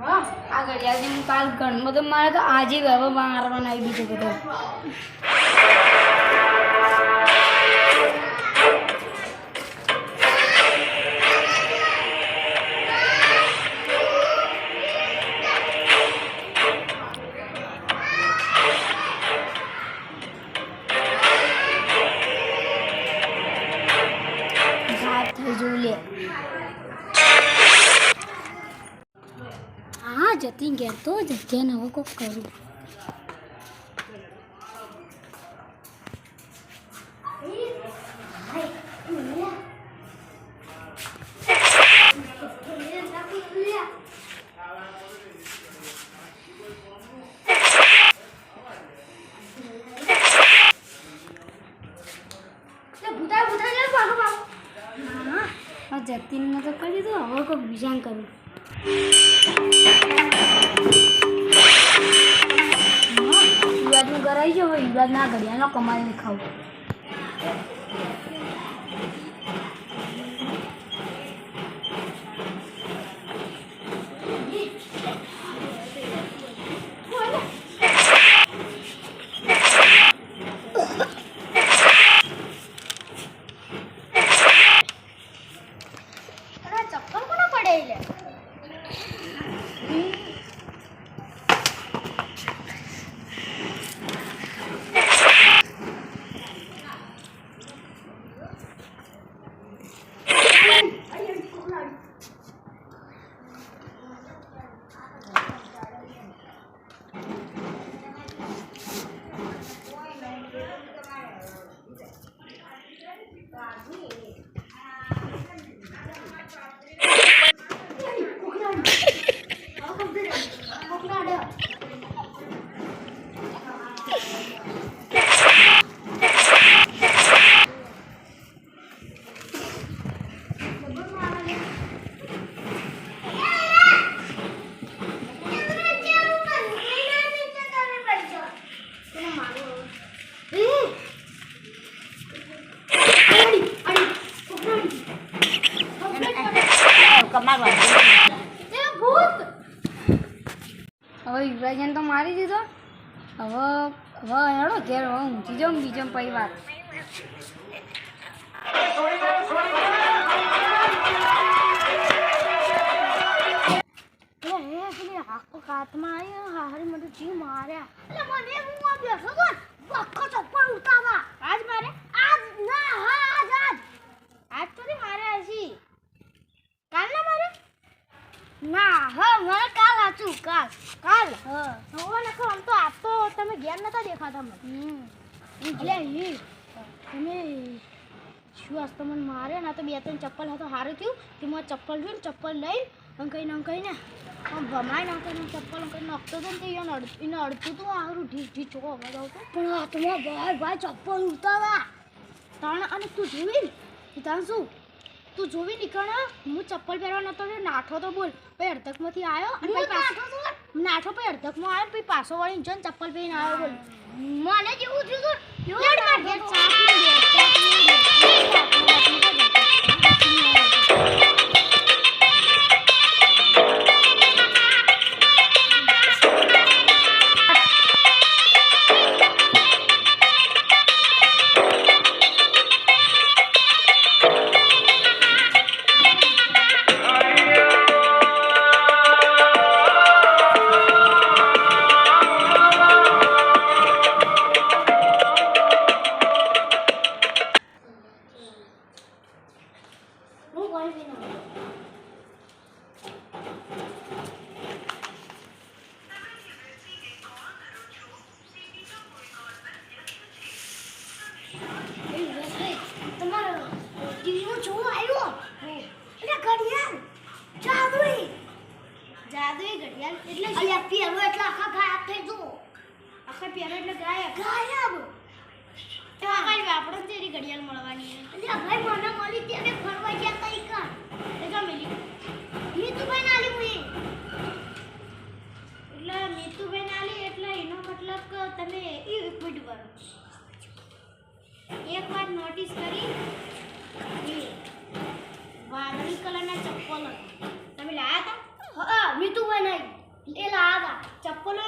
આ ઘડિયાળથી હું કાલ ઘરમાં તો મારે તો આજે હવે મારવાના આવી દીધું બધું. હા જતી ઘેર તો જગ્યા નવો કોક કરું. જતીન તો કરી દો હવે કોઈ બીજાને કરું. યુવાજનું કરાવી છે હવે યુવાજના ઘડિયાળનો કમાઈને ખાવું. હવે યુવરાજને તો મારી દીધો. હવે હેડો ઘેર હવે ઊંચી જાઉં બીજો પરિવાર. હાથમાં આવ્યો હારી મને જીવ માર્યા. એટલે મને હું આ બેઠો તો બક્કો ચપ્પલ ઉતાવા આજ મારે આજ ના હા આજ તો મારે હજી કાલ ના મારે ના હા મને કાલ આચું કાલ હા હવે નખો આમ તો આપ તો તમે ઘેર નતા દેખાતા મને. એટલે ઈ તમે શું આજ તો મને મારે ના તો બે ત્રણ ચપ્પલ હતો સારું થયું કે હું ચપ્પલ જોઈને ચપ્પલ લઈ અંકઈને આમ ભમાઈ નાખીને ચપ્પલ અંકઈ નાખતો હતો ને તો એને અડતું હતું આરું ઢીચ ચોકો અવાજ આવતો પણ હાથમાં ભાઈ ચપ્પલ ઉતાવા તાણ. અને તું જોઈ ને તાણ શું તું જોવી નીકળ હું ચપ્પલ પહેરવા નતો નાઠો તો બોલ પછી અડધકમાંથી આવ્યો અને પછી નાઠો પછી અડધકમાં આવ્યો પછી પાછો વળીને જઈને ચપ્પલ પહેરીને આવ્યો બોલ. મને જેવું થયું જાદુઈ ઘડિયાળ એટલે અલ્યા પેરો એટલે આખા ગાયબ થઈ જો. આખા પેરો એટલે ગાયબ તો કઈ આપણે તેરી ઘડિયાળ મળવાની અલ્યા ભાઈ મને મળી ત્યારે ફરવા ગયા તઈ કા એકા મિલી નીતુભાઈ નાલી મુઈ એટલે નીતુભાઈ નાલી એટલે એનો મતલબ કે તમે ઈ ઇક્વિટ કરો. એક વાર નોટિસ કરી વાદળી કલરના ચપ્પલ તમે લાયા હતા? હા મીતુભાઈ નહીં એ લાગા ચપ્પલો